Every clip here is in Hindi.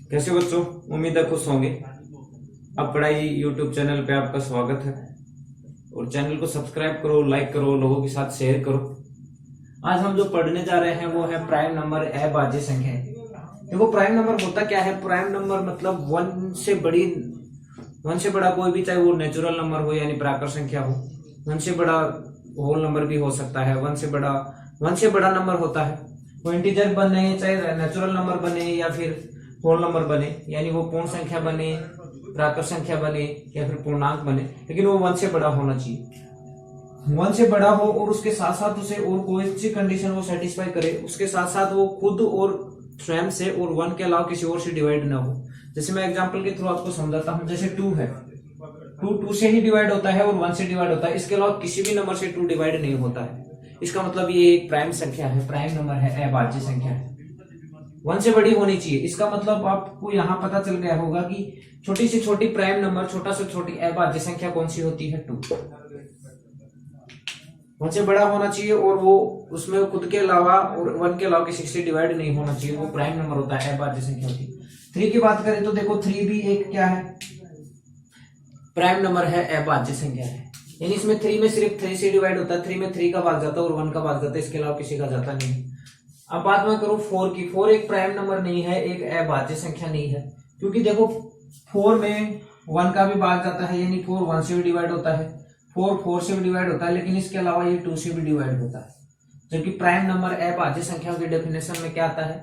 कैसे बच्चों, उम्मीद है खुश होंगे। अब पढ़ाई यूट्यूब चैनल पे आपका स्वागत है और चैनल को सब्सक्राइब करो, लाइक करो, लोगों के साथ शेयर करो। आज हम जो पढ़ने जा रहे हैं वो है प्राइम नंबर अभाज्य संख्याएं। देखो प्राइम नंबर होता क्या है। प्राइम नंबर मतलब वन से बड़ा कोई भी, चाहे वो नेचुरल नंबर हो यानी प्राकृत संख्या हो, वन से बड़ा होल नंबर भी हो सकता है, वन से बड़ा नंबर होता है। वो इंटीजर बने, चाहे नेचुरल नंबर बने या फिर होल नंबर बने, यानी वो पूर्ण संख्या बने, प्राकृत संख्या बने या फिर पूर्णांक बने, लेकिन वो वन से बड़ा होना चाहिए। वन से बड़ा हो और उसके साथ साथ उसे और कोई सी कंडीशन वो सेटिस्फाई करे, उसके साथ साथ वो खुद और स्वयं से और वन के अलावा किसी और से डिवाइड ना हो। जैसे मैं एग्जांपल के थ्रू आपको समझाता हूँ। जैसे 2 है, 2 से ही डिवाइड होता है और 1 से डिवाइड होता है। इसके अलावा किसी भी नंबर से 2 डिवाइड नहीं होता है। इसका मतलब ये एक प्राइम संख्या है, प्राइम नंबर है, अभाज्य संख्या है, 1 से बड़ी होनी चाहिए। इसका मतलब आपको यहाँ पता चल गया होगा कि छोटी से छोटी प्राइम नंबर, छोटा से छोटी अभाज्य संख्या कौन सी होती है, 2। 1 से बड़ा होना चाहिए और वो उसमें खुद के अलावा और 1 के अलावा किसी से डिवाइड नहीं होना चाहिए, वो प्राइम नंबर होता है, अभाज्य संख्या होती है। 3 की बात करें तो देखो 3 भी एक क्या है, प्राइम नंबर है, अभाज्य संख्या है। यानी इसमें 3 में सिर्फ 3 से डिवाइड होता है, 3 में 3 का भाग जाता है और 1 का भाग जाता है, इसके अलावा किसी का जाता नहीं। अब बात मैं करूं 4 की। 4 एक प्राइम नंबर नहीं है, एक अभाज्य संख्या नहीं है, क्योंकि देखो 4 में 1 का भी भाग जाता है, यानी 4 1 से भी डिवाइड होता है, 4 4 से भी डिवाइड होता है, लेकिन इसके अलावा ये 2 से भी डिवाइड होता है। जबकि प्राइम नंबर अभाज्य संख्याओं की डेफिनेशन में क्या आता है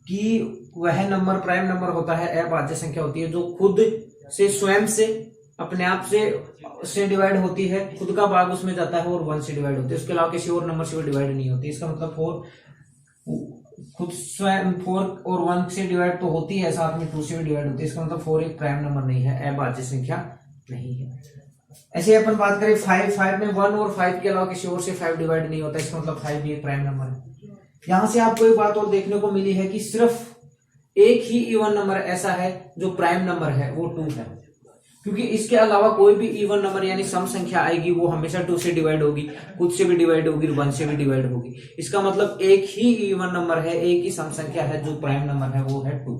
कि वह नंबर प्राइम नंबर होता है, अभाज्य संख्या होती है जो खुद से, स्वयं से, अपने आप से डिवाइड होती है, खुद का भाग उसमें जाता है और 1 से डिवाइड होती है, उसके अलावा किसी और नंबर से वो डिवाइड नहीं होती। इसका मतलब 4 खुद स्वयं 4 और 1 से डिवाइड तो होती है, साथ में 2 से भी डिवाइड होती है। इसका मतलब 4 एक प्राइम नंबर नहीं है, अभाज्य संख्या नहीं है। ऐसे अपन बात करें 5 में 1 और 5 के अलावा किसी और से 5 डिवाइड नहीं होता, इसका मतलब 5 भी एक प्राइम नंबर है। यहां से आपको एक बात और देखने को मिली है कि सिर्फ एक ही इवन नंबर ऐसा है जो प्राइम नंबर है, वो 2 है, क्योंकि इसके अलावा कोई भी इवन नंबर यानी सम संख्या आएगी वो हमेशा 2 से डिवाइड होगी, खुद से भी डिवाइड होगी, 1 से भी डिवाइड होगी। इसका मतलब एक ही इवन नंबर है, एक ही सम संख्या है जो प्राइम नंबर है, वो है 2।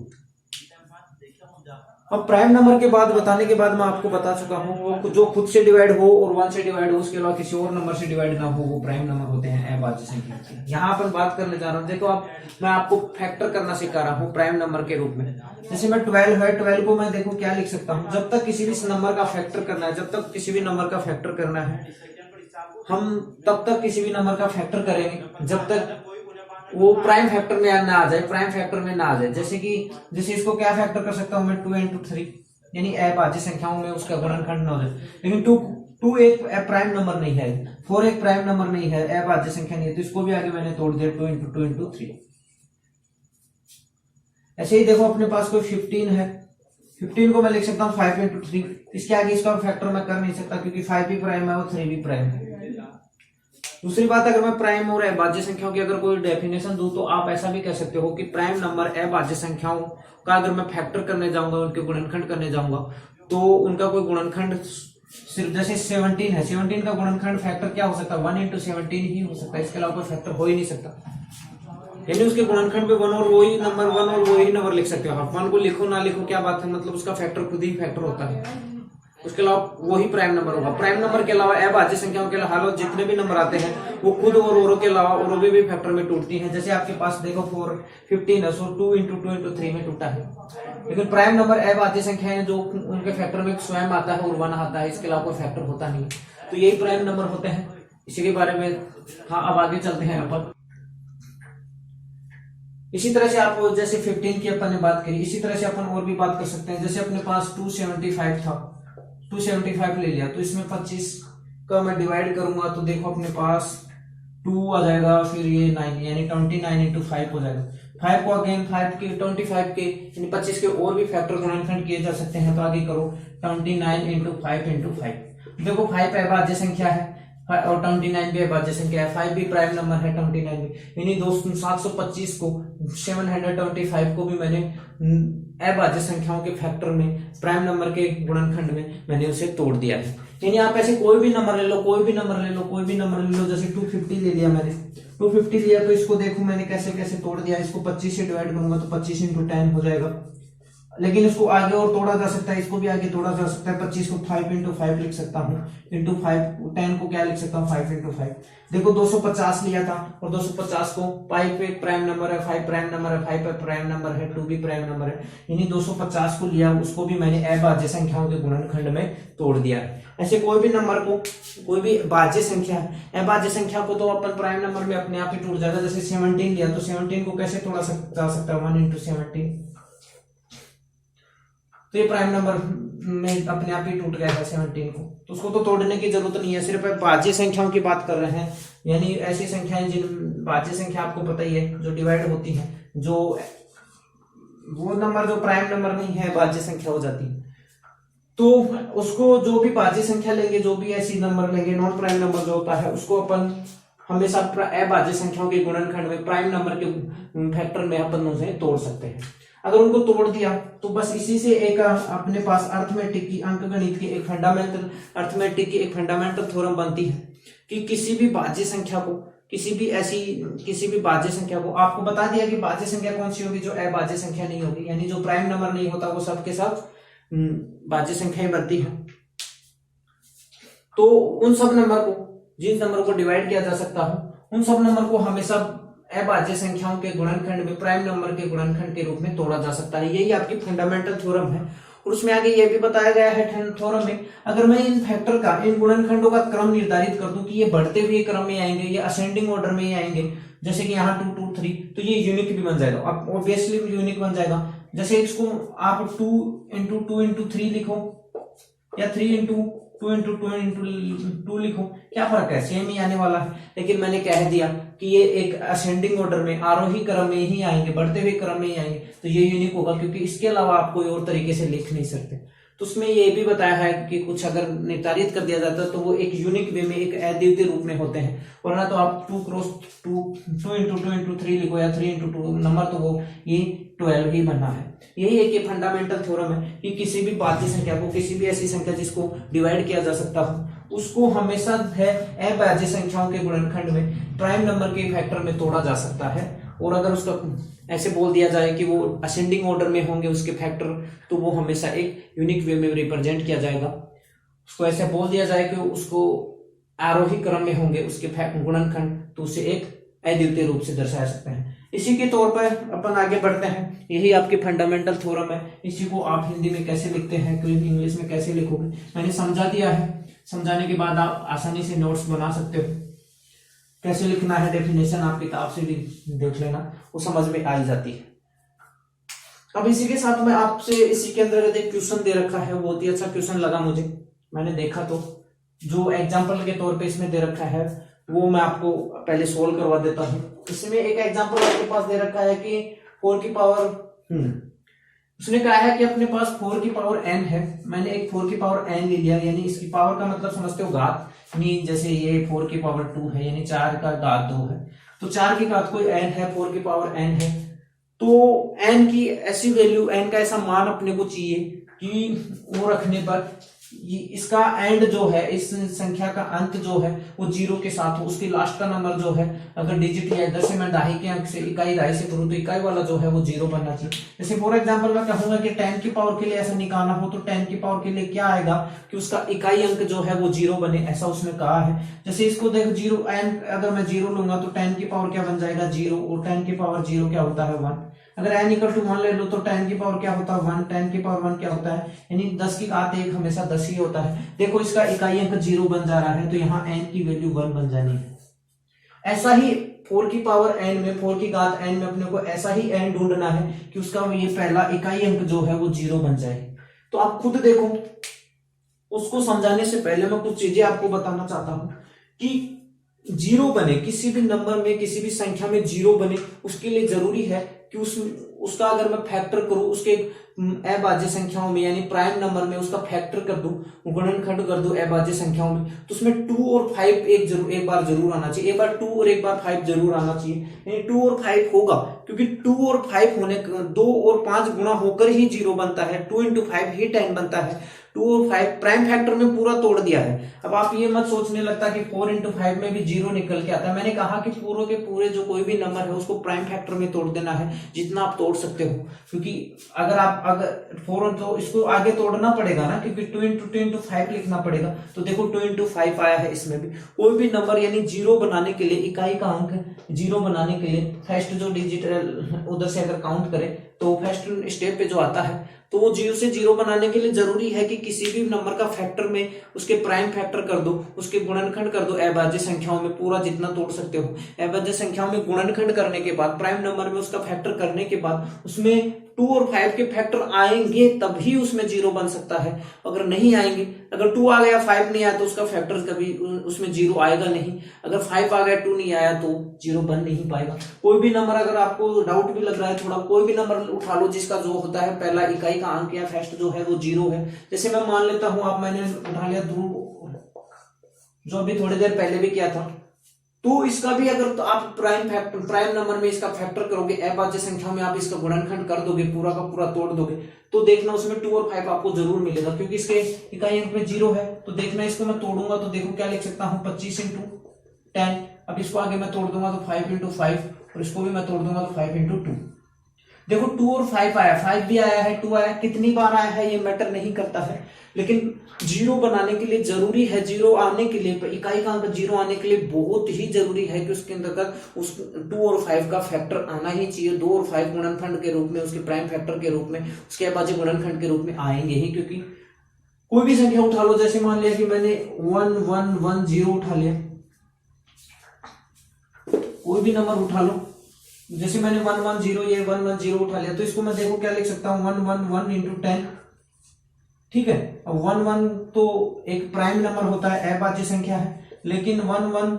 अब प्राइम नंबर के बाद बताने के बाद मैं आपको बता चुका हूं, वो जो खुद से डिवाइड हो और 1 से डिवाइड हो, उसके अलावा किसी और नंबर से डिवाइड ना हो, वो प्राइम नंबर होते हैं, अभाज्य संख्या। यहाँ अपन बात करने जा रहा हूँ। देखो अब मैं आपको फैक्टर करना सिखा रहा हूँ प्राइम नंबर के रूप में। जैसे मैं 12 है, 12 को मैं देखो क्या लिख सकता हूँ, जब तक किसी भी नंबर का फैक्टर करना है, जब तक किसी भी नंबर का फैक्टर करना है, हम तब तक किसी भी नंबर का फैक्टर करेंगे जब तक वो प्राइम फैक्टर में ना आ जाए, प्राइम फैक्टर में ना आ जाए। जैसे इसको क्या फैक्टर कर सकता हूं मैं, 2 into 3, यानी अभाज्य संख्याओं में उसका गुणनखंड ना हो जाए। लेकिन 2 एक प्राइम नंबर नहीं है, 4 एक प्राइम नंबर नहीं है, अभाज्य संख्या नहीं है, तो इसको भी आगे मैंने तोड़ दिया 2 into 2 into 3। ऐसे ही देखो अपने पास कोई 15 है, 15 को मैं लिख सकता हूँ 5 into 3। इसके आगे इसका फैक्टर मैं कर नहीं सकता, क्योंकि 5 भी प्राइम है और 3 भी प्राइम है। दूसरी बात, अगर मैं प्राइम और अभाज्य संख्याओं की अगर कोई डेफिनेशन दूं तो आप ऐसा भी कह सकते हो कि प्राइम नंबर अभाज्य संख्याओं का अगर मैं फैक्टर करने जाऊंगा, उनके गुणनखंड करने जाऊंगा, तो उनका कोई गुणनखंड सिर्फ, जैसे 17 है, 17 का गुणनखंड फैक्टर क्या हो सकता है, 1 into 17 ही हो सकता है, इसके अलावा कोई फैक्टर हो ही नहीं सकता। यानी उसके गुणनखंड पे 1 और वही नंबर लिख सकते हो आप। 1 को लिखो ना लिखो क्या बात है, मतलब उसका फैक्टर खुद ही फैक्टर होता है, उसके अलावा वही प्राइम नंबर होगा। प्राइम नंबर के अलावा अभाज्य संख्याओं के अलावा जितने भी नंबर आते हैं वो खुद और औरों के अलावा और भी फैक्टर में टूटती हैं। जैसे आपके पास देखो 15 है, सो 2 into 2 into 3 में टूटा है। लेकिन प्राइम नंबर अभाज्य संख्या है जो उनके फैक्टर में स्वयं आता है और 1 आता है, इसके अलावा कोई फैक्टर होता नहीं, तो यही प्राइम नंबर होते हैं। इसी के बारे में हाँ अब आगे चलते हैं अपन। इसी तरह से आप जैसे 15 की अपन ने बात करी, इसी तरह से अपन और भी बात कर सकते हैं। जैसे अपने पास 275 था, 275 ले लिया, तो इसमें 25 का मैं डिवाइड करूंगा तो देखो अपने पास 2 आ जाएगा, फिर ये 9 यानी 29 into 5 हो जाएगा। 5 को अगेन 5 के 25 के यानी 25 के और भी फैक्टर गुणनखंड किए जा सकते हैं, तो आगे करो 29 into 5 into 5। देखो 5 अभाज्य संख्या है और 29 भी अभाज्य संख्या है, 5 भी प्राइम नंबर है, 29 भी, यानी 725 को 725 को भी मैंने अभाज्य संख्याओं के फैक्टर में, प्राइम नंबर के गुणनखंड में मैंने उसे तोड़ दिया है। यानी आप ऐसे कोई भी नंबर ले लो, कोई भी नंबर ले लो, कोई भी नंबर ले लो, जैसे 250 ले लिया मैंने, 250 लिया तो इसको देखो मैंने कैसे कैसे तोड़ दिया। इसको 25 से डिवाइड करूंगा तो 25 × 10 हो जाएगा, लेकिन इसको आगे और तोड़ा जा सकता है, इसको भी आगे तोड़ा जा सकता है। 25 को 5 × 5 लिख सकता हूँ, इंटू 5, 10 को क्या लिख सकता हूँ 5 × 5। देखो 250 लिया था और 250 को 5 पे प्राइम नंबर है, 5 प्राइम नंबर है, 5 पे प्राइम नंबर है, 2 भी प्राइम नंबर है, यानी 250 को लिया, उसको भी मैंने अभाज्य संख्याओं के गुणनखंड में तोड़ दिया। ऐसे कोई भी नंबर को, कोई भी भाज्य संख्या, अभाज्य संख्या को तो अपन प्राइम नंबर में अपने आप ही टूट जाएगा। जैसे 17 लिया तो 17 को कैसे तोड़ा जा सकता है, 1 × 17, तो ये प्राइम नंबर में अपने आप ही टूट गया था 17 को, तो उसको तो तोड़ने की जरूरत नहीं है। सिर्फ भाज्य संख्याओं की बात कर रहे हैं, यानी ऐसी संख्याएं जिन भाज्य संख्या आपको पता ही है जो डिवाइड होती है, जो वो नंबर जो प्राइम नंबर नहीं है भाज्य संख्या हो जाती है, तो उसको जो भी भाज्य संख्या लेंगे, जो भी ऐसी नंबर लेंगे, नॉन प्राइम नंबर जो होता है, उसको अपन हमेशा अभाज्य संख्याओं के गुणनखंड में प्राइम नंबर के फैक्टर में अपन उसे तोड़ सकते हैं। अगर उनको तोड़ दिया तो बस इसी से एक अपने पास अर्थमेटिक की, अंकगणित की एक फंडामेंटल, अर्थमेटिक की एक फंडामेंटल थ्योरम बनती है कि किसी भी भाज्य संख्या को, किसी भी भाज्य संख्या को, आपको बता दिया कि भाज्य संख्या कौन सी होगी, जो अभाज्य संख्या नहीं होगी, यानी जो प्राइम नंबर नहीं होता वो सबके सब भाज्य संख्याएं बनती है। तो उन सब नंबर को, जिन नंबर को डिवाइड किया जा सकता हो, उन सब नंबर को हमेशा अभाज्य संख्याओं के गुणनखंड में प्राइम नंबर के गुणनखंड के रूप में तोड़ा जा सकता है। यही आपकी फंडामेंटल थ्योरम है। और उसमें आगे ये भी बताया गया है थ्योरम में, अगर मैं इन फैक्टर का, इन गुणनखंडों का क्रम निर्धारित कर दूं कि ये बढ़ते हुए क्रम में आएंगे, ये असेंडिंग ऑर्डर में ही आएंगे, जैसे कि यहाँ 2 2 3, तो ये यूनिक भी बन जाएगा, अब ऑब्वियसली यूनिक बन जाएगा। जैसे इसको आप 2 × 2 × 3 लिखो या 3 × 2 × 2 × 2 लिखो, क्या फर्क है, सेम ही आने वाला है। लेकिन मैंने कह दिया कि ये एक असेंडिंग ऑर्डर में, आरोही क्रम में ही आएंगे, बढ़ते हुए क्रम में ही आएंगे, तो ये यूनिक होगा, क्योंकि इसके अलावा आप कोई और तरीके से लिख नहीं सकते। तो उसमें ये भी बताया है कि कुछ अगर निर्धारित कर दिया जाता है तो वो एक यूनिक वे में, एक अद्वितीय रूप में होते हैं, वरना तो आप 2 × 2 × 3 लिखो या 3 × 2 नंबर, तो वो ये 12 ही बनना है। यही एक ये फंडामेंटल थ्योरम है कि किसी भी भाज्य संख्या को, किसी भी ऐसी संख्या जिसको डिवाइड किया जा सकता हो, उसको हमेशा है अभाज्य संख्याओं के गुणनखंड में प्राइम नंबर के फैक्टर में तोड़ा जा सकता है। और अगर उसका ऐसे बोल दिया जाए कि वो असेंडिंग ऑर्डर में होंगे उसके फैक्टर, तो वो हमेशा एक यूनिक वे में रिप्रेजेंट किया जाएगा। उसको ऐसे बोल दिया जाए कि उसको आरोही क्रम में होंगे उसके गुणनखंड, तो उसे एक अद्वितीय रूप से दर्शाया सकते हैं। इसी के तौर पर अपन आगे बढ़ते हैं। यही आपकी फंडामेंटल थ्योरम है। इसी को आप हिंदी में कैसे लिखते हैं, तो इंग्लिश में कैसे लिखोगे, मैंने समझा दिया है। समझाने के बाद आप आसानी से नोट्स बना सकते हो। कैसे लिखना है, डेफिनेशन आप किताब से भी देख लेना, वो समझ में आ ही जाती है। अब इसी के साथ में आपसे, इसी के अंदर एक क्वेश्चन दे रखा है, बहुत ही अच्छा क्वेश्चन लगा मुझे, मैंने देखा तो जो एग्जाम्पल के तौर पे इसमें दे रखा है वो मैं आपको पहले सोल्व करवा देता हूँ। इसमें एक एग्जाम्पल आपके पास दे रखा है कि 4 की पावर उसने कहा है कि अपने पास 4 की पावर n है। मैंने एक 4 की पावर n ले लिया, यानी इसकी पावर का मतलब समझते हो घात, यानी जैसे ये 4 की पावर 2 है, यानी 4 का घात 2 है, तो 4 की घात कोई n है, 4 की पावर n है, तो n की ऐसी वैल्यू, n का ऐसा मान अपने को चाहिए कि वो रखने पर इसका एंड जो है, इस संख्या का अंत जो है वो 0 के साथ हो, उसकी लास्ट का नंबर जो है अगर डिजिट या इधर से मैं दाही के अंक से इकाई दाही से करूँ तो इकाई वाला जो है वो 0 बनना चाहिए। जैसे फॉर एग्जांपल मैं कहूंगा कि 10 की पावर के लिए ऐसा निकालना हो तो 10 की पावर के लिए क्या आएगा कि उसका इकाई अंक जो है वो 0 बने, ऐसा उसने कहा है। जैसे इसको देखो 0 एन, अगर मैं 0 लूंगा तो 10 की पावर क्या बन जाएगा 0, और 10 की पावर 0 क्या होता है 1। अगर n = 1 ले लो तो 10 की पावर क्या होता है 1, 10 की पावर 1 क्या होता है, यानी 10 की घात 1 हमेशा 10 ही होता है। देखो इसका इकाई अंक 0 बन जा रहा है, तो यहाँ n की वैल्यू 1 बन जानी है। ऐसा ही 4 की पावर n में, 4 की घात n में अपने को ऐसा ही n ढूंढना है कि उसका ये पहला इकाई अंक जो है वो 0 बन जाए। तो आप खुद देखो, उसको समझाने से पहले मैं कुछ चीजें आपको बताना चाहता हूं कि 0 बने, किसी भी नंबर में, किसी भी संख्या में 0 बने, उसके लिए जरूरी है कि उसका अगर मैं फैक्टर करूं उसके अभाज्य संख्याओं में यानी प्राइम नंबर में उसका फैक्टर कर दूं, गुणनखंड कर दूं अभाज्य संख्याओं में, तो उसमें 2 और 5 एक बार जरूर आना चाहिए। एक बार 2 और एक बार 5 जरूर आना चाहिए, यानी 2 और 5 होगा, क्योंकि 2 और 5 होने 2 और 5 गुणा होकर ही 0 बनता है। 2 into 5 ही 10 बनता है। 2 और 5 प्राइम फैक्टर में पूरा तोड़ दिया है। अब आप ये मत सोचने लगता कि 4 into 5 में भी 0 निकल के आता है। मैंने कहा कि पूरे के पूरे जो कोई भी नंबर है उसको प्राइम फैक्टर में तोड़ देना है जितना आप तोड़ सकते हो, क्योंकि अगर 4 तो इसको आगे तोड़ना पड़ेगा ना, क्योंकि 2 into 5 लिखना पड़ेगा। तो देखो 2 into 5 आया है। इसमें भी कोई भी नंबर यानी 0 बनाने के लिए, इकाई का अंक 0 बनाने के लिए फर्स्ट जो डिजिट उधर से अगर काउंट करें तो फर्स्ट स्टेप पे जो आता है, तो वो 0 से 0 बनाने के लिए जरूरी है कि किसी भी नंबर का फैक्टर में उसके प्राइम फैक्टर कर दो, उसके गुणनखंड कर दो अभाज्य संख्याओं में, पूरा जितना तोड़ सकते हो। अभाज्य संख्याओं में गुणनखंड करने के बाद, प्राइम नंबर में उसका फैक्टर करने के बाद उसमें 2 और 5 के फैक्टर आएंगे तभी उसमें 0 बन सकता है। अगर नहीं आएंगे, अगर 2 आ गया 5 नहीं आया तो उसका फैक्टर कभी उसमें 0 आएगा नहीं। अगर 5 आ गया 2 नहीं आया तो 0 बन नहीं पाएगा। कोई भी नंबर अगर आपको डाउट भी लग रहा है थोड़ा, कोई भी नंबर उठा लो जिसका जो होता है पहला इकाई का अंक या फर्स्ट जो है वो 0 है। जैसे मैं मान लेता हूं, आप मैंने उठा लिया ध्रुव, जो अभी थोड़ी देर पहले भी किया था, तो इसका भी अगर तो आप प्राइम नंबर में इसका फैक्टर करोगे, अभाज्य संख्या में आप इसका गुणनखंड कर दोगे, पूरा का पूरा तोड़ दोगे, तो देखना उसमें 2 और 5 आपको जरूर मिलेगा, क्योंकि इसके इकाई अंक में 0 है। तो देखना इसको मैं तोड़ूंगा तो देखो क्या लिख सकता हूं, 25 into 10। अब इसको आगे मैं तोड़ दूंगा तो 5 into 5, और इसको भी मैं तोड़ दूंगा तो 5 into 2। देखो 2 और 5 आया, 5 भी आया है, 2 आया, कितनी बार आया है ये मैटर नहीं करता है, लेकिन 0 बनाने के लिए जरूरी है, 0 आने के लिए, इकाई का अंक 0 आने के लिए बहुत ही जरूरी है कि उसके अंतर्गत उस 2 और 5 का फैक्टर आना ही चाहिए। 2 और 5 गुणनखंड के रूप में, उसके प्राइम फैक्टर के रूप में, उसके अभाज्य गुणनखंड के रूप में आएंगे ही। क्योंकि कोई भी संख्या उठा लो, जैसे मान लिया कि मैंने 1110 उठा लिया, कोई भी नंबर उठा लो, जैसे मैंने 110 ये 110 उठा लिया, तो इसको मैं देखो क्या लिख सकता हूं, 111 into 10। ठीक है, अब 11 तो एक प्राइम नंबर होता है, अभाज्य संख्या है, लेकिन 11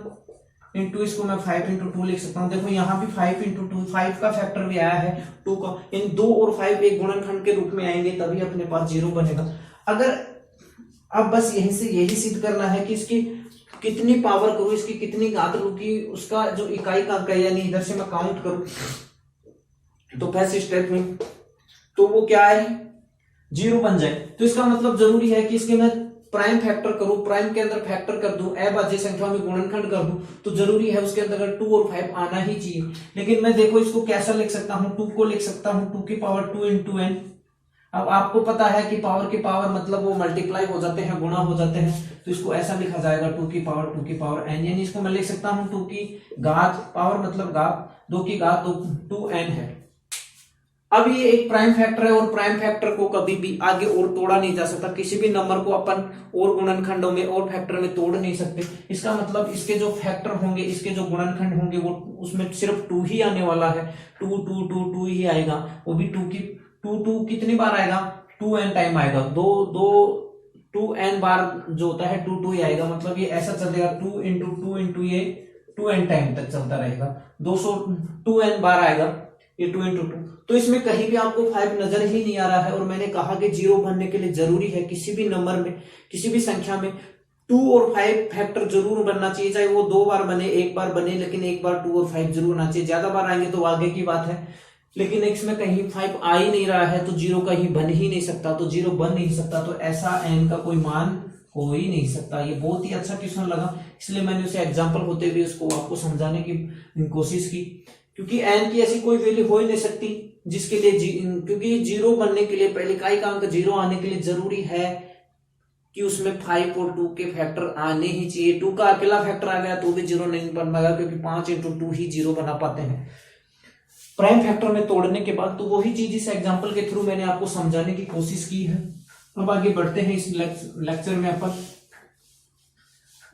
इंटू इसको मैं 5 into 2 लिख सकता हूं। देखो यहाँ भी 5 into 2, 5 का फैक्टर भी आया है 2 का, इन 2 और 5 एक गुणनखंड के रूप में आएंगे तभी अपने पास 0 बनेगा। अगर अब बस यहीं से यही सिद्ध करना है कि इसकी कितनी पावर करूं, इसकी कितनी घात लूं कि उसका जो इकाई का अंक है, यानी इधर से मैं काउंट करूं तो फर्स्ट स्टेप में तो वो क्या है, 0 बन जाए। तो इसका मतलब जरूरी है कि इसके मैं प्राइम फैक्टर करूं, प्राइम के अंदर फैक्टर कर दूं, अभाज्य संख्या में गुणनखंड कर दूं, तो जरूरी है उसके अंदर 2 और 5 आना ही चाहिए। लेकिन मैं देखो इसको कैसा लिख सकता हूं, 2 को लिख सकता हूं 2 की पावर 2 into n। अब आपको पता है कि पावर की पावर मतलब वो मल्टीप्लाई हो जाते हैं, गुणा हो जाते हैं, तो इसको ऐसा लिखा जाएगा 2 की पावर n, यानी इसको मैं लिख सकता हूं 2 की घात, पावर मतलब घात, 2 की घात 2n है। अब ये एक प्राइम फैक्टर है और प्राइम फैक्टर को कभी भी आगे और तोड़ा नहीं जा सकता। किसी भी नंबर को अपन और गुणनखंडों में और फैक्टर में तोड़ नहीं सकते। इसका मतलब इसके जो फैक्टर होंगे, इसके जो गुणनखंड होंगे, वो उसमें सिर्फ 2 ही आने वाला है, 2 2 2 2 ही आएगा, वो भी 2 कितनी बार आएगा, 2n टाइम आएगा, 2n बार जो होता है 2 2 ही आएगा। मतलब ये ऐसा चलेगा 2 into 2 into ये 2n टाइम तक चलता रहेगा, 202n बार आएगा ये 2 into 2। तो इसमें कहीं भी आपको 5 नजर ही नहीं आ रहा है। और मैंने कहा कि 0 बनने के लिए जरूरी है किसी भी नंबर में, किसी भी संख्या में 2 और 5 फैक्टर जरूर बनना चाहिए, चाहे वो 2 बार बने, 1 बार बने, लेकिन एक बार 2 और 5 जरूर आना चाहिए। ज्यादा बार आएंगे तो आगे की बात है, लेकिन इसमें कहीं 5 आ ही नहीं रहा है तो 0 कहीं बन ही नहीं सकता, तो 0 बन नहीं सकता, तो ऐसा n का कोई मान हो ही नहीं सकता। ये बहुत ही अच्छा क्वेश्चन लगा, इसलिए मैंने उसे एग्जाम्पल होते हुए उसको आपको समझाने की कोशिश की, क्योंकि n की ऐसी कोई वैल्यू हो ही नहीं सकती जिसके लिए क्योंकि 0 बनने के लिए, पहले इकाई का अंक 0 आने के लिए जरूरी है कि उसमें 5 और 2 के फैक्टर आने ही चाहिए। 2 का अकेला फैक्टर आ गया तो भी 0 नहीं बन पाएगा, क्योंकि 5 into 2 ही 0 बना पाते हैं प्राइम फैक्टर में तोड़ने के बाद। तो वही चीज इस एग्जांपल के थ्रू मैंने आपको समझाने की कोशिश की है। अब आगे बढ़ते हैं इस लेक्चर में। अपन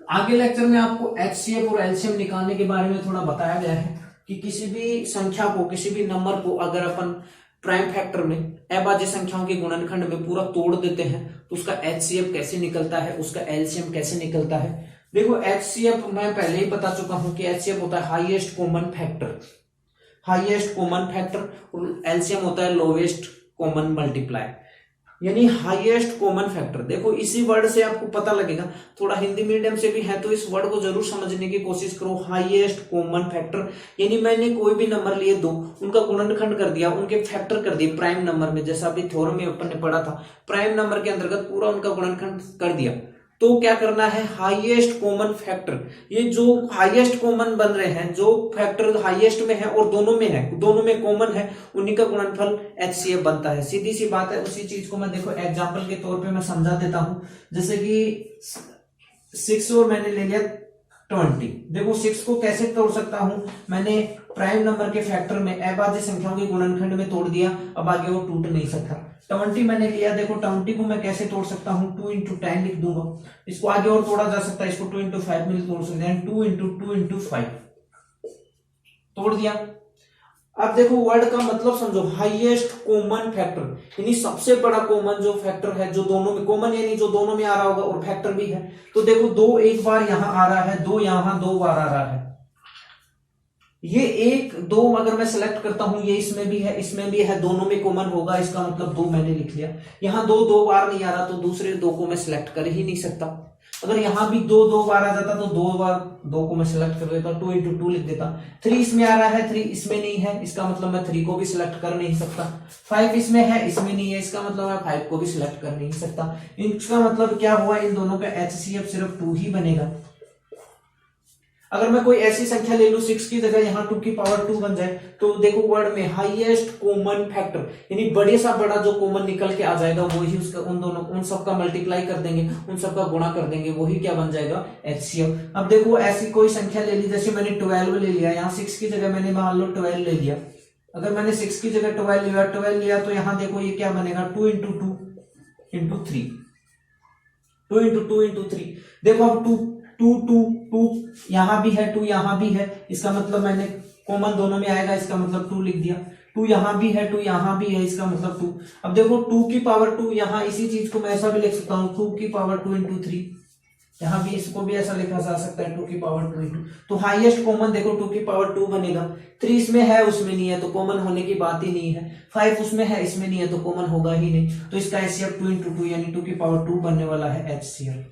आगे लेक्चर में आपको HCF और LCM निकालने के बारे में थोड़ा बताया गया है कि किसी भी संख्या को, किसी भी नंबर को अगर अपन प्राइम फैक्टर में अभाज्य संख्याओं के गुणनखंड में पूरा तोड़ देते हैं तो उसका HCF कैसे निकलता है, उसका LCM कैसे निकलता है। देखो HCF मैं पहले ही बता चुका हूं कि HCF होता है highest common factor. Highest common factor, और एलसीएम होता है लोवेस्ट कॉमन मल्टीप्लाई, यानी हाईएस्ट कॉमन फैक्टर। देखो इसी वर्ड से आपको पता लगेगा, थोड़ा हिंदी मीडियम से भी है तो इस वर्ड को जरूर समझने की कोशिश करो। हाईएस्ट कॉमन फैक्टर यानी मैंने कोई भी नंबर लिए दो, उनका गुणनखंड कर दिया, उनके फैक्टर कर दिए प्राइम नंबर में, जैसा अभी थ्योरम में अपन ने पढ़ा था, प्राइम नंबर के अंतर्गत पूरा उनका गुणनखंड कर दिया। तो क्या करना है, हाईएस्ट कॉमन फैक्टर, ये जो हाईएस्ट कॉमन बन रहे हैं, जो फैक्टर हाईएस्ट में है और दोनों में है, दोनों में कॉमन है, उन्हीं का गुणनफल HCF बनता है। सीधी सी बात है। उसी चीज को मैं देखो एग्जांपल के तौर पे मैं समझा देता हूं। जैसे कि 6 और मैंने ले लिया 20। देखो 6 को कैसे तोड़ सकता हूं, मैंने प्राइम नंबर के फैक्टर में अभाज्य संख्याओं के गुणनखंड में तोड़ दिया, अब आगे वो टूट नहीं सकता। 20 मैंने लिया, देखो 20 को मैं कैसे तोड़ सकता हूं, 2 × 10 लिख दूंगा, इसको आगे और तोड़ा जा सकता है, इसको 2 × 5 में तोड़ सकते हैं, 2 × 2 × 5 तोड़ दिया। अब देखो वर्ड का मतलब समझो, हाईएस्ट कॉमन फैक्टर यानी सबसे बड़ा कॉमन जो फैक्टर है, जो दोनों में कॉमन यानी जो दोनों में आ रहा होगा और फैक्टर भी है। तो देखो 2 एक बार यहां आ रहा है, 2 यहां 2 बार आ रहा है, ये 1 2 अगर मैं सिलेक्ट करता हूं, ये इसमें भी है इसमें भी है, दोनों में कॉमन होगा, इसका मतलब 2 मैंने लिख लिया। यहां 2 2 बार नहीं आ रहा तो दूसरे 2 को मैं सिलेक्ट कर ही नहीं सकता। अगर यहां भी 2 2 बार आ जाता तो 2 बार 2 को मैं सिलेक्ट कर देता, 2 × 2 लिख देता। 3 इसमें आ रहा है, 3 इसमें नहीं है, इसका मतलब मैं 3 को भी सिलेक्ट कर नहीं सकता। 5 इसमें है, इसमें नहीं है, इसका मतलब मैं 5 को भी सिलेक्ट कर नहीं सकता। इसका मतलब क्या हुआ, इन दोनों का HCF सिर्फ 2 ही बनेगा। अगर मैं कोई ऐसी संख्या ले लूं 6 की जगह यहां 2 की पावर 2 बन जाए, तो देखो वर्ड में हाईएस्ट कॉमन फैक्टर यानी बड़े सा बड़ा जो कॉमन निकल के आ जाएगा, वही उसका उन सब का मल्टीप्लाई कर देंगे, उन सब का गुणा कर देंगे, वही क्या बन जाएगा, HCF। अब देखो ऐसी कोई संख्या ले ली, जैसे मैंने 12 ले लिया, यहाँ 6 की जगह मैंने मान लो 12 ले लिया। अगर मैंने 6 की जगह 12 लिया तो यहाँ देखो ये क्या बनेगा, 2 × 2 × 3, 2 × 2 × 3। देखो अब 2 2 2 2 यहां भी है, 2 यहां भी है, इसका मतलब मैंने कॉमन दोनों में आएगा, इसका मतलब 2 लिख दिया। 2 यहां भी है, 2 यहां भी है, इसका मतलब 2। अब देखो 2 की पावर 2, यहां इसी चीज को मैं ऐसा भी लिख सकता हूं, 2 की पावर 2 × 3, यहां भी इसको भी ऐसा लिखा जा सकता है, 2 की पावर 2 × 2। तो हाईएस्ट कॉमन देखो 2 की पावर 2 बनेगा। 3 इसमें है, उसमें नहीं है, तो कॉमन होने की बात ही नहीं है। 5 उसमें है, इसमें नहीं है, तो कॉमन होगा ही नहीं। तो इसका HCF 2 × 2 यानी 2 की पावर 2 बनने वाला है HCF।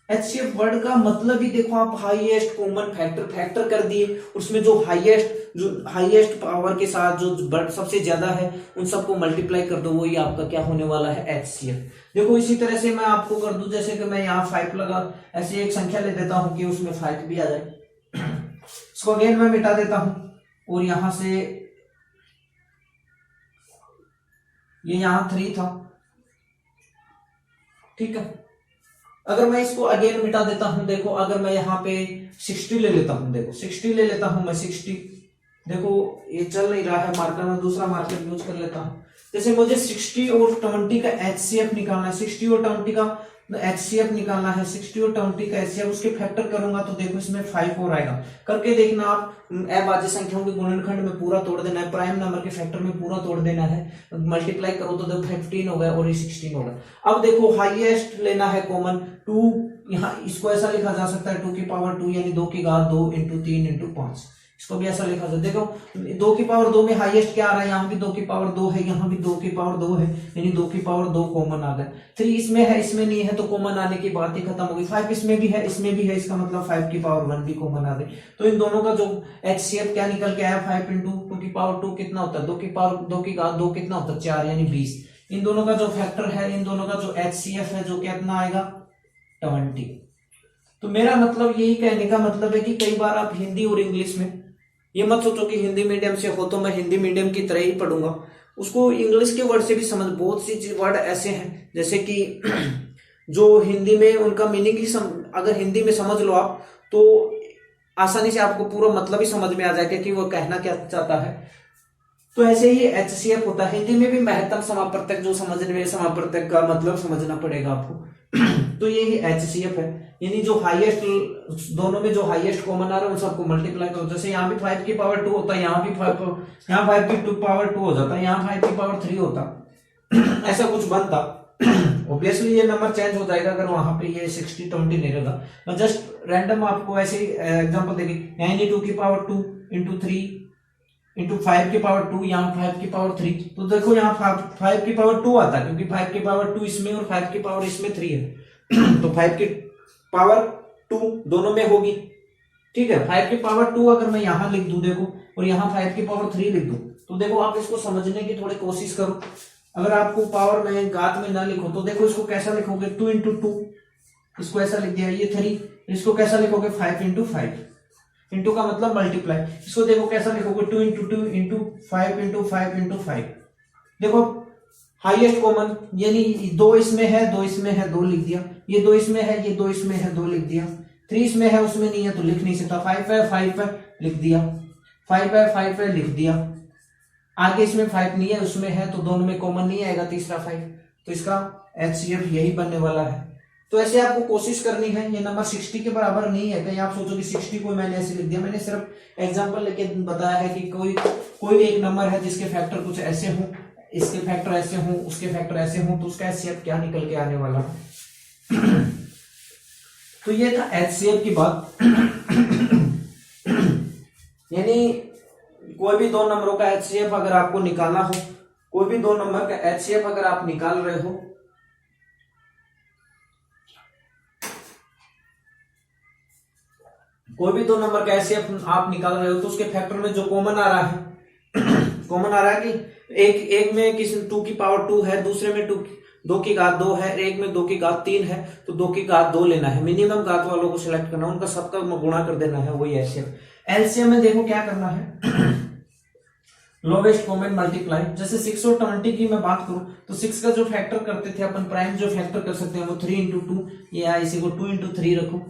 HCF वर्ड का मतलब ही देखो आप हाईएस्ट कॉमन फैक्टर कर दिए, उसमें जो हाईएस्ट पावर के साथ जो सबसे ज्यादा है उन सबको मल्टीप्लाई कर दो, वही आपका क्या होने वाला है, HCF। देखो इसी तरह से मैं आपको कर दूं, जैसे कि मैं यहाँ 5 लगा, ऐसे एक संख्या ले देता हूं कि उसमें 5 भी आ जाए, इसको अगेन मैं मिटा देता हूं, और यहां से ये यहां 3 था, ठीक है। अगर मैं इसको अगेन मिटा देता हूं, देखो अगर मैं यहाँ पे 60 ले लेता हूं, देखो 60 ले लेता हूं मैं 60, देखो ये चल नहीं रहा है मार्कर, में दूसरा मार्कर यूज कर लेता हूं। जैसे मुझे 60 और 20 का HCF निकालना है, 60 और 20 का HCF निकालना है, 60 और 20 का HCF, उसके फैक्टर करूंगा तो देखो इसमें 5 और आएगा। करके देखना आप, अभाज्य संख्याओं के गुणनखंड में पूरा तोड़ देना है, प्राइम नंबर के फैक्टर में पूरा तोड़ देना है, मल्टीप्लाई करो तो देखो 15 हो गया और ये 16 हो गया। अब देखो हाईएस्ट लेना है कॉमन 2, यहाँ इसको ऐसा लिखा जा सकता है 2 की पावर 2 यानी 2 की घात 2 × 3 × 5, इसको भी ऐसा लिखा जाए। देखो 2 की पावर 2 में हाईएस्ट क्या आ रहा है, यहाँ भी 2 की पावर 2 है, यहाँ भी 2 की पावर 2 है, यानी 2 की पावर 2 कॉमन आ गया। 3 इसमें है, इसमें नहीं है, तो कॉमन आने की बात ही खत्म हो गई। 5 इसमें भी है, इसमें भी है, इसका मतलब 5 की पावर 1 भी कॉमन आ गई। तो इन दोनों का जो HCF क्या निकल के आया, 5 × 2 की पावर 2 कितना होता है, 2 की पावर 2 की घात 2 कितना होता है, 4 यानी 20। इन दोनों का जो फैक्टर है, इन दोनों का जो HCF है, जो कितना आएगा, 20। तो मेरा मतलब यही कहने का मतलब है कि कई बार आप हिंदी और इंग्लिश में, ये मत सोचो कि हिंदी मीडियम से हो तो मैं हिंदी मीडियम की तरह ही पढ़ूंगा, उसको इंग्लिश के वर्ड से भी समझ। बहुत सी वर्ड ऐसे हैं जैसे कि जो हिंदी में उनका मीनिंग ही अगर हिंदी में समझ लो आप तो आसानी से आपको पूरा मतलब ही समझ में आ जाएगा कि वो कहना क्या चाहता है। तो ऐसे ही HCF होता है। हिंदी में भी महत्तम समापवर्तक जो समझने में, समापवर्तक का मतलब समझना पड़ेगा आपको। तो ये ही HCF है, यानी जो हाईएस्ट, दोनों में जो हाईएस्ट कॉमन आ रहा है उन सबको मल्टीप्लाई करो। जैसे यहाँ भी 5 की पावर 2 होता है, यहाँ भी 5 की पावर 2 हो जाता है, यहाँ 5 की पावर 3 होता ऐसा कुछ बनता। ऑब्वियसली ये नंबर चेंज हो जाएगा अगर वहां पे ये 60 20 नहीं रहेगा। मैं जस्ट रैंडम आपको ऐसे एग्जांपल देगी, यानी 2 की पावर 2 × 3 इंटू 5 की पावर 2, यहाँ 5 की पावर 3। तो देखो यहाँ 5 की पावर 2 आता है क्योंकि 5 की पावर 2 इसमें और 5 की पावर इसमें 3 है। तो 5 की पावर 2 दोनों में होगी, ठीक है। 5 की पावर 2 अगर मैं यहाँ लिख दूं देखो, और यहाँ 5 की पावर 3 लिख दूं, तो देखो आप इसको समझने की थोड़ी कोशिश करो। अगर आपको पावर में घात में ना लिखो तो देखो इसको कैसा लिखोगे, 2 इंटू 2, इसको ऐसा लिख दिया, ये 3, इसको कैसा लिखोगे 5 इंटू 5, इंटू का मतलब मल्टीप्लाई। इसको देखो कैसा लिखोगे 2 इंटू 2 इंटू 5 इंटू 5 इंटू 5। देखो हाईएस्ट कॉमन, यानी 2 इसमें है 2 इसमें है 2 लिख दिया, ये 2 इसमें है ये 2 इसमें है 2 लिख दिया, 3 इसमें है उसमें नहीं है तो लिख नहीं सकता, 5 है 5 है लिख दिया, 5 है 5 है लिख दिया, आगे इसमें 5 नहीं है उसमें है तो दोनों में कॉमन नहीं आएगा तीसरा 5, तो इसका HCF यही बनने वाला है। तो ऐसे आपको कोशिश करनी है, ये नंबर 60 के बराबर नहीं है। कहीं आप सोचो कि 60 को मैंने ऐसे लिख दिया, मैंने सिर्फ एग्जांपल लेके बताया है कि कोई एक नंबर है जिसके फैक्टर कुछ ऐसे हों, इसके फैक्टर ऐसे हों, उसके फैक्टर ऐसे हों, तो उसका HCF क्या निकल के आने वाला है। तो ये था HCF की बात। यानी कोई भी दो नंबरों का HCF अगर आपको निकालना हो, कोई भी दो नंबर का HCF अगर आप निकाल रहे हो, कोई भी दो नंबर का HCF आप निकाल रहे हो तो उसके फैक्टर में जो कॉमन आ रहा है कॉमन आ रहा है कि एक में किस 2 की पावर 2 है, दूसरे में 2 की घात 2 है, एक में 2 की घात 3 है, तो 2 की घात 2 लेना है, मिनिमम घात वालों को सिलेक्ट करना, उनका सबका गुणा कर देना है, वही HCF। LCM में देखो क्या करना है, लोवेस्ट कॉमन मल्टीप्लाई। जैसे 6 और 20 की मैं बात करूं तो 6 का जो फैक्टर करते थे अपन, प्राइम जो फैक्टर कर सकते हैं वो 3 इंटू 2, या इसी को 2 इंटू 3 रखो।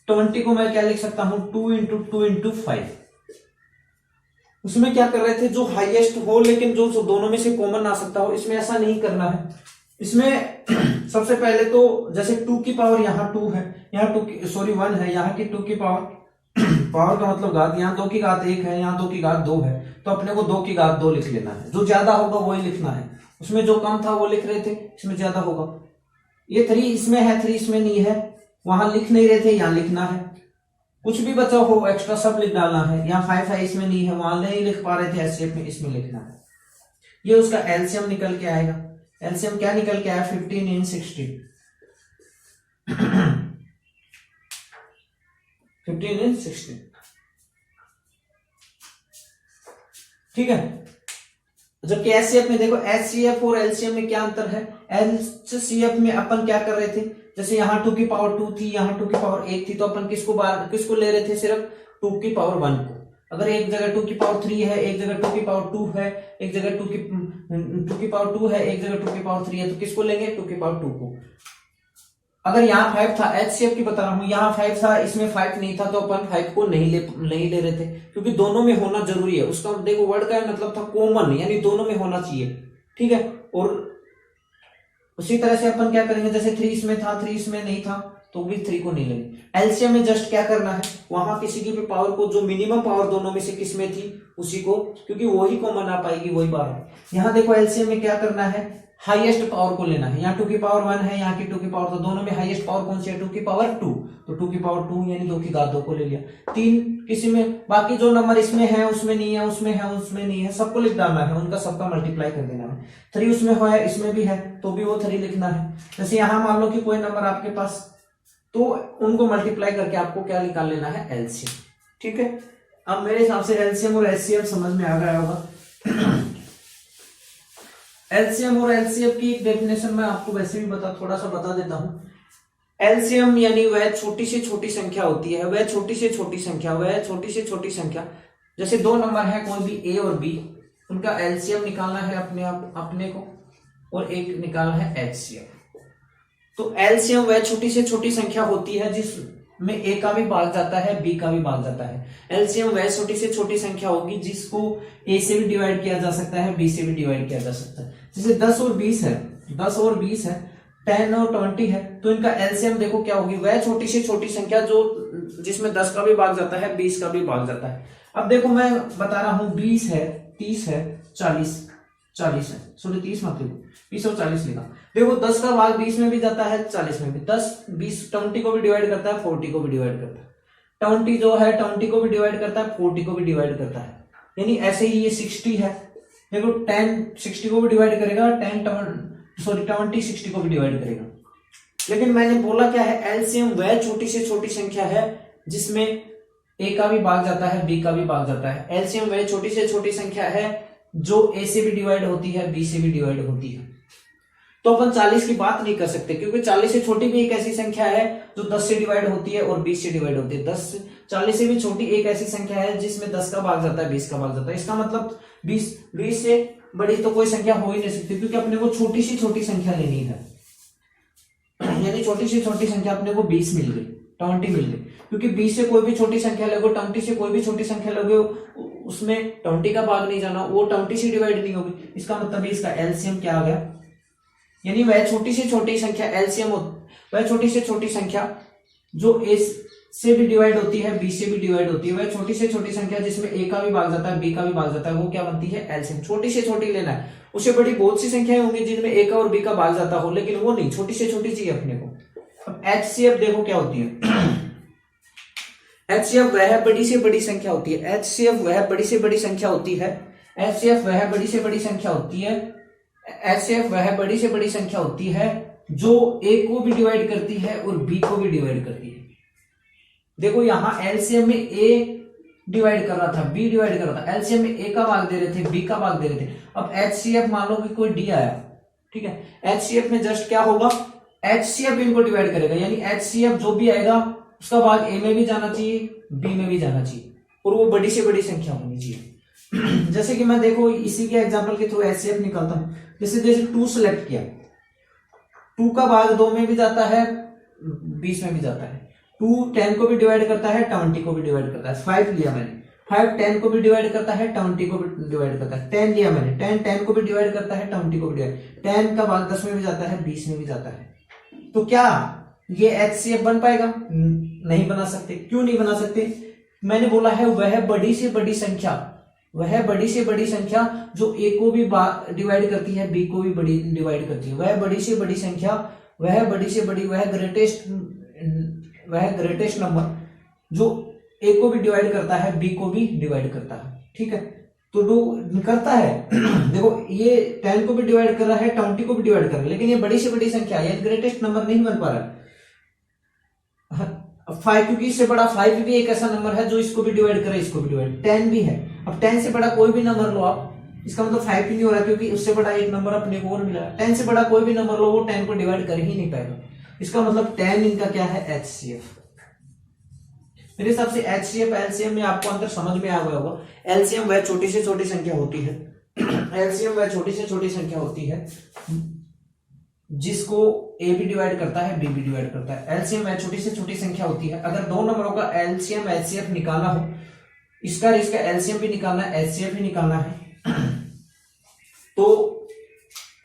20 को मैं क्या लिख सकता हूं, 2 इंटू 2 इंटू 5। उसमें क्या कर रहे थे, जो हाईएस्ट हो लेकिन जो दोनों में से कॉमन आ सकता हो, इसमें ऐसा नहीं करना है। इसमें सबसे पहले तो जैसे 2 की पावर यहाँ 2 है, यहाँ 1 है, यहाँ की 2 की पावर पावर का मतलब घात, यहाँ 2 की घात 1 है, यहाँ 2 की घात 2 है, तो अपने को 2 की घात 2 लिख लेना है। जो ज्यादा होगा वही लिखना है, उसमें जो कम था वो लिख रहे थे, इसमें ज्यादा होगा। ये 3 इसमें है 3 इसमें नहीं है, वहां लिख नहीं रहे थे, यहाँ लिखना है। कुछ भी बचा हो एक्स्ट्रा सब लिख डालना है। यहाँ 5 है इसमें नहीं है, वहां नहीं लिख पा रहे थे HCF में, इसमें लिखना है। ये उसका LCM निकल के आएगा। LCM क्या निकल के आया, 15 इन 60, 15 इन 60, ठीक है। जबकि HCF में देखो, HCF और LCM में क्या अंतर है। HCF में अपन क्या कर रहे थे, जैसे यहाँ 2 की पावर 2 थी, यहाँ 2 की पावर 1 थी, तो अपन किसको ले रहे थे, सिर्फ 2 की पावर 1 को। अगर एक जगह 2 की पावर 3 है, एक जगह 2 की पावर 2 है, एक जगह 2 की पावर 2 है, एक जगह 2 की पावर 3 है, तो किसको लेंगे, 2 की पावर 2 को। अगर यहाँ 5 था, HCF की बता रहा हूं, यहाँ 5 था, इसमें 5 नहीं था, तो अपन 5 को नहीं ले रहे थे, क्योंकि दोनों में होना जरूरी है। उसका देखो वर्ड का मतलब था कॉमन, यानी दोनों में होना चाहिए, ठीक है। और उसी तरह से अपन क्या करेंगे, जैसे 3 इसमें था 3 इसमें नहीं था, तो भी 3 को नहीं लेंगे। LCM में जस्ट क्या करना है, वहां किसी की भी पावर को, जो मिनिमम पावर दोनों में से किसमें थी उसी को, क्योंकि वही कॉमन आ पाएगी, वही बात। यहाँ देखो LCM में क्या करना है, हाईएस्ट पावर को लेना है। यहाँ 2 की पावर 1 है, यहाँ की 2 की पावर, तो दोनों में हाईएस्ट पावर कौन सी है, 2 की पावर 2, तो 2 की पावर 2 यानी 2 की घात 2 को ले लिया। 3 किसी में, बाकी जो नंबर इसमें है उसमें नहीं है, उसमें है उसमें नहीं है, सबको लिख डालना है, उनका सबका मल्टीप्लाई कर देना है। 3 उसमें है इसमें भी है, तो भी वो 3 लिखना है। जैसे यहाँ मान लो कि कोई नंबर आपके पास, तो उनको मल्टीप्लाई करके आपको क्या निकाल लेना है, LCM, ठीक है। अब मेरे हिसाब से LCM और HCF समझ में आ गया होगा। LCM और HCF की एक डेफिनेशन मैं आपको वैसे भी थोड़ा सा बता देता हूं। LCM यानी वह छोटी से छोटी संख्या होती है, वह छोटी से छोटी संख्या, वह छोटी से छोटी संख्या। जैसे दो नंबर है कोई भी A और B, उनका LCM निकालना है अपने को, और एक निकालना है HCF। तो LCM वह छोटी से छोटी संख्या होती है जिसमें A का भी भाग जाता है, B का भी भाग जाता है। LCM वह छोटी से छोटी संख्या होगी जिसको A से भी डिवाइड किया जा सकता है, B से भी डिवाइड किया जा सकता है। जैसे 10 और 20 है, 10 और 20 है, 10 और 20 है, तो इनका LCM देखो क्या होगी, वह छोटी से छोटी संख्या जो जिसमें 10 का भी भाग जाता है, 20 का भी भाग जाता है। अब देखो मैं बता रहा हूं, 20 है, 30 है, 40 है, सॉरी 30 मत लिखो, 20 और 40 लिखा। देखो 10 का भाग 20 में भी जाता है, 40 में भी। 10 20 20 को भी डिवाइड करता है, 40 को भी डिवाइड करता है। 20 जो है 20 को भी डिवाइड करता है, 40 को भी डिवाइड करता है। यानी ऐसे ही ये 60 है, देखो 10 60 को भी डिवाइड करेगा, 20 60 को भी डिवाइड करेगा। लेकिन मैंने बोला क्या है, एलसीएम वह छोटी से छोटी संख्या है जिसमें ए का भी भाग जाता है, बी का भी भाग जाता है। एलसीएम वह छोटी से छोटी संख्या है जो ए से भी डिवाइड होती है, बी से भी डिवाइड होती है। तो अपन 40 की बात नहीं कर सकते, क्योंकि 40 से छोटी भी एक ऐसी संख्या है जो 10 से डिवाइड होती है और 20 से डिवाइड होती है। 40 से भी छोटी एक ऐसी संख्या है जिसमें 10 का भाग जाता है, 20 का भाग जाता है। इसका मतलब 20 से बड़ी तो कोई संख्या हो ही नहीं सकती, क्योंकि अपने को छोटी से छोटी संख्या लेनी है। यानी छोटी से छोटी संख्या अपने को 20 मिल गई, 20 मिल गई, क्योंकि 20 से कोई भी छोटी संख्या लोगे, 20 से कोई भी छोटी संख्या लोगे, उसमें 20 का भाग नहीं जाना, वो 20 से डिवाइड नहीं होगी। इसका मतलब इसका एलसीएम क्या आ गया, यानी वह छोटी से छोटी संख्या एलसीएम, वह छोटी से छोटी संख्या जो ए से भी डिवाइड होती है, बी से भी डिवाइड होती है, वह छोटी से छोटी संख्या जिसमें ए का भी भाग जाता है, बी का भी भाग जाता है, वो क्या बनती है, एलसीएम। छोटी से छोटी लेना है, उससे बड़ी बहुत सी संख्याएं होंगी जिनमें ए का और बी का भाग जाता हो, लेकिन वो नहीं, छोटी से छोटी चाहिए अपने को। अब एचसीएफ देखो क्या होती है, एचसीएफ वह बड़ी से बड़ी संख्या होती है, एचसीएफ वह बड़ी से बड़ी संख्या होती है, एचसीएफ वह बड़ी से बड़ी संख्या होती है, एचसीएफ वह बड़ी से बड़ी संख्या होती है जो ए को भी डिवाइड करती है और बी को भी डिवाइड करती है। देखो यहां एलसीएम में ए डिवाइड कर रहा था, बी डिवाइड कर रहा था, एलसीएम में ए का भाग दे रहे थे, बी का भाग दे रहे थे। अब एचसीएफ मान लो कि कोई डी आया, ठीक है, एचसीएफ में जस्ट क्या होगा, एचसीएफ इनको डिवाइड करेगा, यानी एचसीएफ जो भी आएगा उसका भाग ए में भी जाना चाहिए, बी में भी जाना चाहिए, और वो बड़ी से बड़ी संख्या होनी चाहिए। जैसे कि मैं देखो इसी के एग्जांपल के थ्रू एचसीएफ निकालता हूं। जैसे 2 सेलेक्ट किया, 2 का भाग 2 में भी जाता है, 20 में भी जाता है। 2 10 को भी डिवाइड करता है, 20 को भी डिवाइड करता है। 5 लिया मैंने, 5 10 को भी डिवाइड करता है, 20 को भी डिवाइड करता है। 10 लिया मैंने, 10 10 को भी डिवाइड करता है, 20 को भी डिवाइड। 10 का भाग 10 में भी जाता है, 20 में भी जाता है। तो क्या ये एचसीएफ बन पाएगा? नहीं बना सकते। क्यों नहीं बना सकते? मैंने बोला है वह बड़ी से बड़ी संख्या, वह बड़ी से बड़ी संख्या जो ए को भी डिवाइड करती है, बी को भी बड़ी डिवाइड करती है, वह बड़ी से बड़ी संख्या, वह बड़ी से बड़ी, वह ग्रेटेस्ट नंबर जो ए को भी डिवाइड करता है, बी को भी डिवाइड करता है। ठीक है, तो जो करता है देखो ये 10 को भी डिवाइड कर रहा है, 20 को भी डिवाइड कर रहा है, लेकिन ये बड़ी से बड़ी संख्या है, ग्रेटेस्ट नंबर नहीं बन पा रहा है। 5, क्योंकि इससे बड़ा 5 भी एक ऐसा नंबर है जो इसको भी डिवाइड करे, इसको भी डिवाइड। 10 भी है। अब 10 से बड़ा कोई भी नंबर लो आप, इसका मतलब 5 भी नहीं हो रहा, क्योंकि उससे बड़ा एक नंबर अपने को और मिला। 10 से बड़ा कोई भी नंबर लो, वो 10 को डिवाइड कर ही नहीं पाएगा। इसका मतलब 10 इनका क्या है, एचसीएफ। मेरे हिसाब से एचसीएफ एलसीएम में आपको अंदर समझ में आ गया होगा। एलसीएम वह छोटी से छोटी संख्या होती है, एलसीएम वह छोटी से छोटी संख्या होती है जिसको ए भी डिवाइड करता है, बी भी डिवाइड करता है। एलसीएम वह छोटी से छोटी संख्या होती है। अगर दो नंबरों का एलसीएम एचसीएफ निकालना हो, इसका एलसीएम भी निकालना है, एचसीएफ भी निकालना है, तो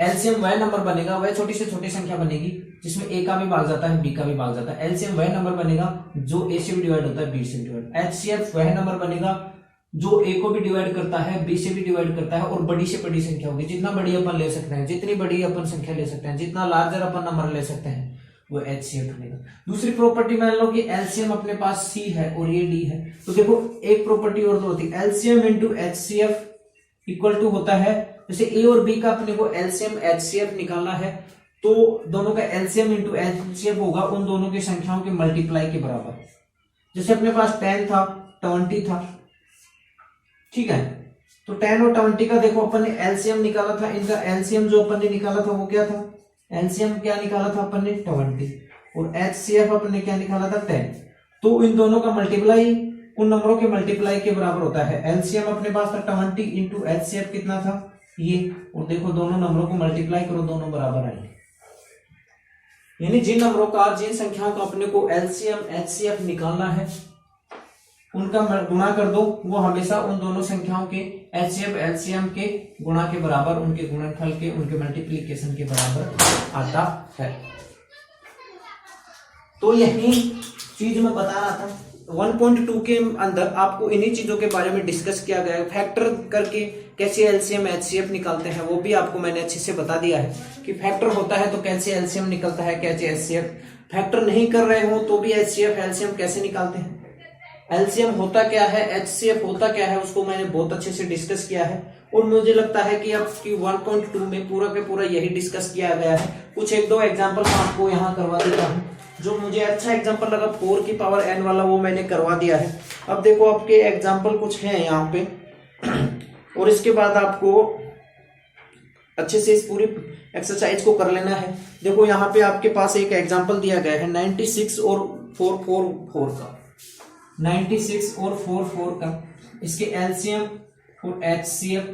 एलसीएम वह नंबर बनेगा, वह छोटी से छोटी संख्या बनेगी जिसमें ए का भी भाग जाता है, बी का भी भाग जाता है। एलसीएम वह नंबर बनेगा जो ए से भी डिवाइड होता है, बी से भी डिवाइड। एचसीएफ वह नंबर बनेगा जो ए को भी डिवाइड करता है, बी से भी डिवाइड करता है, और बड़ी से बड़ी संख्या होगी। जितना बड़ी अपन ले सकते हैं, जितनी बड़ी अपन संख्या ले सकते हैं, जितना लार्जर अपन नंबर ले सकते हैं, वो एचसीएफ बनेगा। दूसरी प्रॉपर्टी मान लो कि एलसीएम अपने पास सी है और ये डी है, तो देखो एक प्रॉपर्टी और तो होती है, LCM into HCF equal to होता है, जैसे ए और बी का अपने को एलसीएम एचसीएफ निकालना है, तो दोनों का एलसीएम इंटू एचसीएफ होगा उन दोनों की संख्याओं के मल्टीप्लाई के बराबर। जैसे अपने पास 10 था, 20 था, ठीक है, तो 10 और 20 का देखो अपन ने एलसीएम निकाला था। इनका एलसीएम जो अपन ने निकाला था वो क्या था, एलसीएम क्या निकाला था अपन ने, 20, और एचसीएफ अपन ने क्या निकाला था, 10। तो इन दोनों का मल्टीप्लाई उन नंबरों के मल्टीप्लाई के बराबर होता है। एलसीएम अपने पास था 20 इंटू एचसीएफ कितना था, ये, और देखो दोनों नंबरों को मल्टीप्लाई करो, दोनों बराबर आएंगे। यानी जिन नंबरों का, जिन संख्याओं का अपने को एलसीएम एचसीएफ निकालना है, उनका गुणा कर दो, वो हमेशा उन दोनों संख्याओं के एचसीएफ एलसीएम के गुणा के बराबर, उनके गुणनफल के, उनके मल्टीप्लिकेशन के बराबर आता है। तो यही चीज मैं बता रहा था। 1.2 के अंदर आपको इन्हीं चीजों के बारे में डिस्कस किया गया है। फैक्टर करके कैसे एलसीएम एचसीएफ निकालते हैं वो भी आपको मैंने अच्छे से बता दिया है कि फैक्टर होता है तो कैसे एलसीएम निकलता है, कैसे एचसीएफ। फैक्टर नहीं कर रहे हो तो भी एचसीएफ एलसीएम कैसे निकालते हैं, एलसीएम होता क्या है, एचसीएफ होता क्या है, उसको मैंने बहुत अच्छे से डिस्कस किया है और मुझे लगता है कि आपकी 1.2 में पूरा के पूरा यही डिस्कस किया गया है। कुछ एक दो एग्जांपल मैं आपको यहाँ करवा देता हूँ। जो मुझे अच्छा एग्जांपल लगा 4 की पावर n वाला, वो मैंने करवा दिया है। अब देखो आपके एग्जांपल कुछ हैं यहाँ पे और इसके बाद आपको अच्छे से इस पूरी एक्सरसाइज को कर लेना है। देखो यहाँ पे आपके पास एक एग्जांपल दिया गया है 96 और 444 का, 96 और 44 का, इसके एलसीएम और एचसीएफ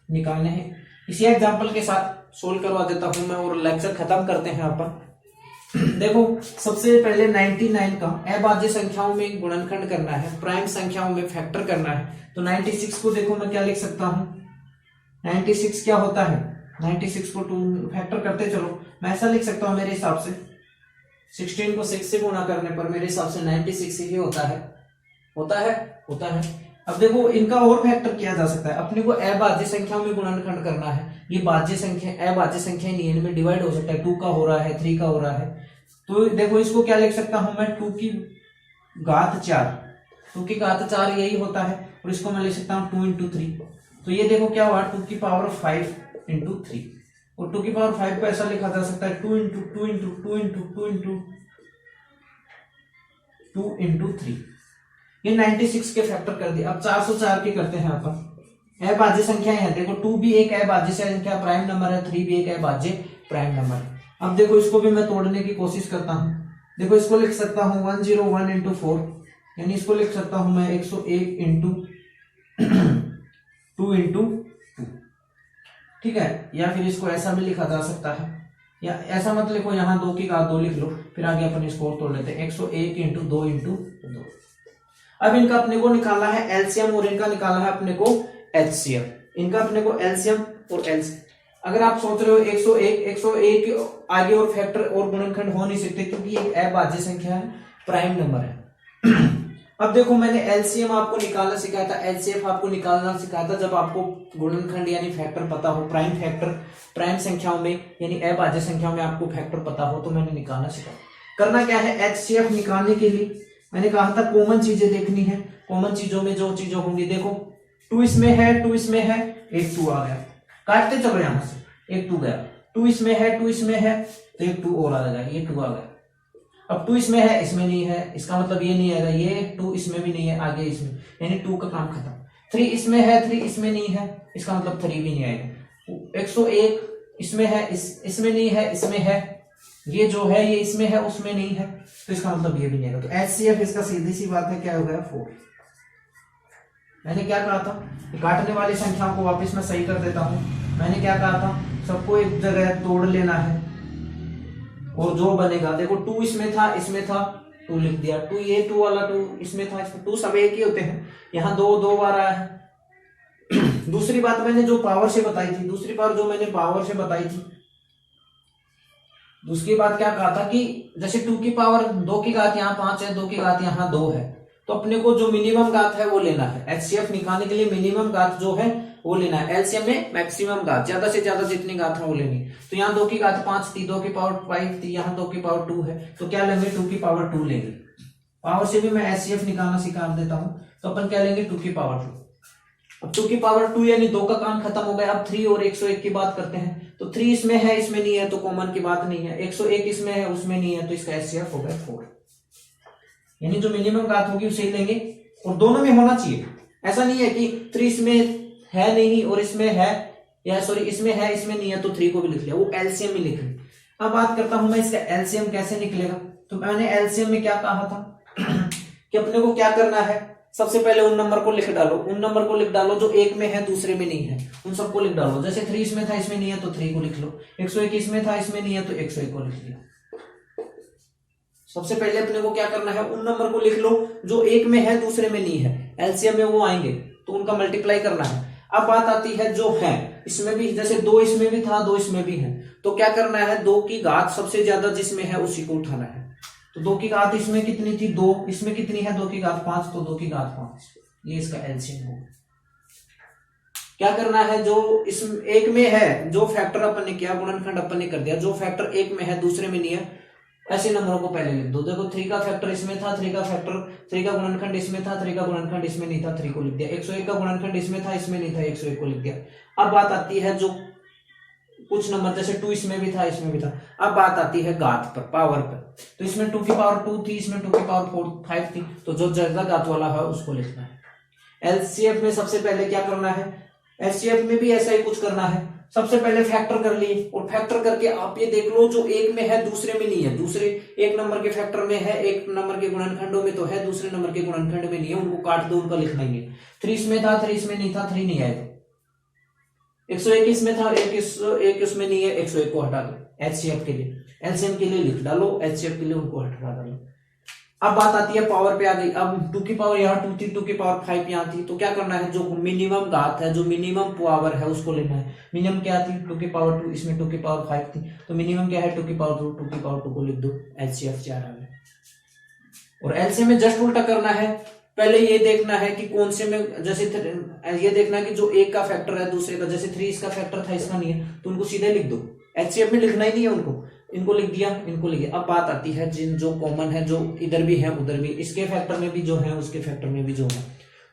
निकालने हैं। इसी एग्जांपल के साथ सोल्व करवा देता हूं मैं और लेक्चर खत्म करते हैं अपन। देखो सबसे पहले 99 का अभाज्य संख्याओं में गुणनखंड करना है, प्राइम संख्याओं में फैक्टर करना है। तो 96 को देखो मैं क्या लिख सकता हूं, 96 क्या होता है, 96 को 2 फैक्टर करते चलो, मैं ऐसा लिख सकता हूं मेरे हिसाब से 16 को 6 से गुणा करने पर मेरे हिसाब से 96 ही होता है, होता है, होता है। अब देखो इनका और फैक्टर किया जा सकता है। अपने को अभाज्य संख्याओं में गुणनखंड करना है, ये भाज्य संख्या अभाज्य संख्या नहीं है, इनमें डिवाइड हो सकता है, 2 का हो रहा है, 3 का हो रहा है। तो देखो इसको क्या लिख सकता हूं मैं, 2 की घात 4, 2 की घात 4 यही होता है और इसको मैं लिख सकता हूं 2 इंटू 3। तो ये देखो क्या हुआ, 2 की पावर 5 इंटू 3 और 2 की पावर 5 को ऐसा लिखा जा सकता है 2 into 2 into 2 into 2 into 2 into 3। ये 96 के फैक्टर कर दिया। अब 404 के करते हैं अपन। अभाज्य संख्याएं हैं, देखो 2 भी एक अभाज्य संख्या प्राइम नंबर है, 3 भी एक अभाज्य प्राइम नंबर है। अब देखो इसको भी मैं तोड़ने की कोशिश करता हूं। देखो इसको लिख सकता हूं 101 इंटू 4, यानी इसको लिख सकता हूं मैं 101 इंटू 2 इंटू 2, ठीक है। या फिर इसको ऐसा भी लिखा जा सकता है, या ऐसा मत लिखो, यहाँ 2 की घात 2 लिख लो, फिर आगे अपन इसको तोड़ लेते हैं 101 इंटू 2 इंटू 2। अब इनका अपने को निकालना है एलसीएम और इनका निकालना है अपने को एचसीएम। इनका अपने को एलसीएम और एलसीएम, अगर आप सोच रहे हो 101 आगे और फैक्टर और गुणनखंड हो नहीं सकते क्योंकि ये अभाज्य संख्या है, प्राइम नंबर है। अब देखो मैंने एलसीएम आपको निकालना सिखाया था, एलसीएफ आपको निकालना सिखाया था जब आपको गुणनखंड यानी फैक्टर पता हो, प्राइम फैक्टर प्राइम संख्याओं में यानी अभाज्य संख्याओं में आपको फैक्टर पता हो, तो मैंने निकालना सिखाया। करना क्या है, एचसीएफ निकालने के लिए मैंने कहा था कॉमन चीजें देखनी है। कॉमन चीजों में जो चीजें होंगी, देखो 2 इसमें है, 2 इसमें है, एक 2 आ गया, काटते चलो यहां से, एक 2 गया, 2 इसमें है, 2 इसमें है, तो एक 2 और आ जाएगा, ये 2 आ गया। अब 2 इसमें है, इसमें नहीं है, इसका मतलब ये नहीं आएगा, ये 2 इसमें भी नहीं है, आगे इसमें, यानी 2 का काम खत्म। 3 इसमें है, 3 इसमें नहीं है, इसका मतलब 3 भी नहीं आएगा। 101 इसमें है, इसमें नहीं है, इसमें है, ये जो है ये इसमें है, उसमें नहीं है, तो इसका मतलब ये भी नहीं है। तो एचसीएफ इसका सीधी सी बात है क्या हो गया, 4। मैंने क्या कहा था, काटने वाली संख्याओं को वापस मैं सही कर देता हूं। मैंने क्या कहा था, सबको एक जगह तोड़ लेना है और जो बनेगा, देखो 2 इसमें था, इसमें था, 2 लिख दिया, 2 ये 2 वाला 2 इसमें था, इसमें 2 सब एक ही होते हैं, यहाँ 2 बार आया है। दूसरी बात मैंने जो पावर से बताई थी, दूसरी बार जो मैंने पावर से बताई थी, दूसरी बात क्या कहा था कि जैसे 2 की पावर 2 की घात यहाँ 5 है, 2 की घात यहाँ 2 है, तो अपने को जो मिनिमम घात है वो लेना है। एचसीएफ निकालने के लिए मिनिमम घात जो है वो लेना है, एलसीएम में मैक्सिमम घात, ज्यादा से ज्यादा जितनी घात है वो लेनी। तो यहाँ 2 की घात 5 थी, 2 की पावर 5 थी, यहाँ 2 की पावर 2 है, तो क्या लेंगे, 2 की पावर 2 लेंगे। पावर से भी मैं एचसीएफ निकालना सिखा देता हूं, तो अपन क्या लेंगे, 2 की पावर 2। अब 2 की पावर 2 यानी 2 का काम खत्म हो गया। अब 3 और 101 की बात करते हैं, तो 3 इसमें है, इसमें नहीं है, तो कॉमन की बात नहीं है। 101 इसमें है, उसमें नहीं है, तो इसका एचसीएफ हो गया 4, यानी जो मिनिमम घात होगी उसे ही लेंगे और दोनों में होना चाहिए। ऐसा नहीं है कि 3 इसमें है नहीं और इसमें है, या सॉरी इसमें है इसमें नहीं है तो 3 को भी लिख लिया, वो एलसीएम में लिख लिया। अब बात करता हूं मैं इसका एलसीएम कैसे निकलेगा। तो मैंने एलसीएम में क्या कहा था कि अपने को क्या करना है, सबसे पहले उन नंबर को लिख डालो, उन नंबर को लिख डालो जो एक में है दूसरे में नहीं है, उन सबको लिख डालो। जैसे 3 इसमें था, इसमें नहीं है, तो 3 को लिख लो। 101 इसमें था, इसमें नहीं है, तो 101 को लिख लिया। सबसे पहले अपने को क्या करना है, उन नंबर को लिख लो जो एक में है दूसरे में नहीं है, एलसीएम में वो आएंगे, तो उनका मल्टीप्लाई करना है। अब बात आती है जो है इसमें भी, जैसे 2 इसमें भी था, 2 इसमें भी है, तो क्या करना है, 2 की घात सबसे ज्यादा जिसमें है उसी को उठाना है। तो 2 की घात इसमें कितनी थी, 2, इसमें कितनी है, 2 की घात 5, तो 2 की घात 5, ये इसका एलसीएम होगा। क्या करना है, जो इस एक में है, जो फैक्टर अपन ने किया, गुणनखंड अपन ने कर दिया, जो फैक्टर एक में है दूसरे में नहीं है ऐसे नंबरों को पहले लिख दो। देखो 3 का फैक्टर इसमें था, 3 का फैक्टर 3 का गुणनखंड इसमें था, 3 का गुणनखंड इसमें नहीं था, 3 को लिख दिया। 101 का गुणनखंड इसमें था, इसमें नहीं था, 101 को लिख दिया। अब बात आती है जो कुछ नंबर जैसे 2 इसमें भी था, इसमें भी था। अब बात आती है घात पर, पावर पर। तो इसमें 2 की पावर 2 थी, इसमें 2 की पावर 5 थी, तो जो ज्यादा घात वाला है उसको लिखना है। एलसीएफ में सबसे पहले क्या करना है, एचसीएफ में भी ऐसा ही कुछ करना है। सबसे पहले फैक्टर कर लिए, और फैक्टर करके आप ये देख लो जो एक में है दूसरे में नहीं है, दूसरे एक नंबर के फैक्टर में है, एक नंबर के गुणनखंडों में तो है, दूसरे नंबर के गुणनखंड में नहीं है, उनको काट दो, उनका लिखना ही है। 3 इसमें था, 3 इसमें नहीं था, 3 नहीं आएगा। 101 इसमें था, 1 इसमें नहीं है, 101 को हटा दो एचसीएफ के लिए। एलसीएम के लिए लिख डालो, एचसीएफ के लिए उनको हटा डालो। अब बात आती है पावर पे आ गई। अब 2 की पावर यहाँ 2 थी, 2 की पावर 5 यहाँ थी, तो क्या करना है, जो मिनिमम घात है, जो मिनिमम पावर है उसको लेना है। मिनिमम क्या थी, 2 की पावर 2, इसमें 2 की पावर 5 थी, तो मिनिमम क्या है 2 की पावर 2, 2 की पावर 2 को लिख दो, एचसीएफ 4 आ गया। और एलसीएम में जस्ट उल्टा करना है। पहले ये देखना है कि कौन से में, जैसे ये देखना है कि जो एक का फैक्टर है दूसरे का, जैसे 3 इसका फैक्टर था, इसका नहीं है, तो उनको सीधे लिख दो। एचसीएफ में लिखना ही नहीं है उनको, इनको लिख दिया, इनको लिख दिया। अब बात आती है जिन जो कॉमन है, जो इधर भी है उधर भी, इसके फैक्टर में भी जो है उसके फैक्टर में भी जो है,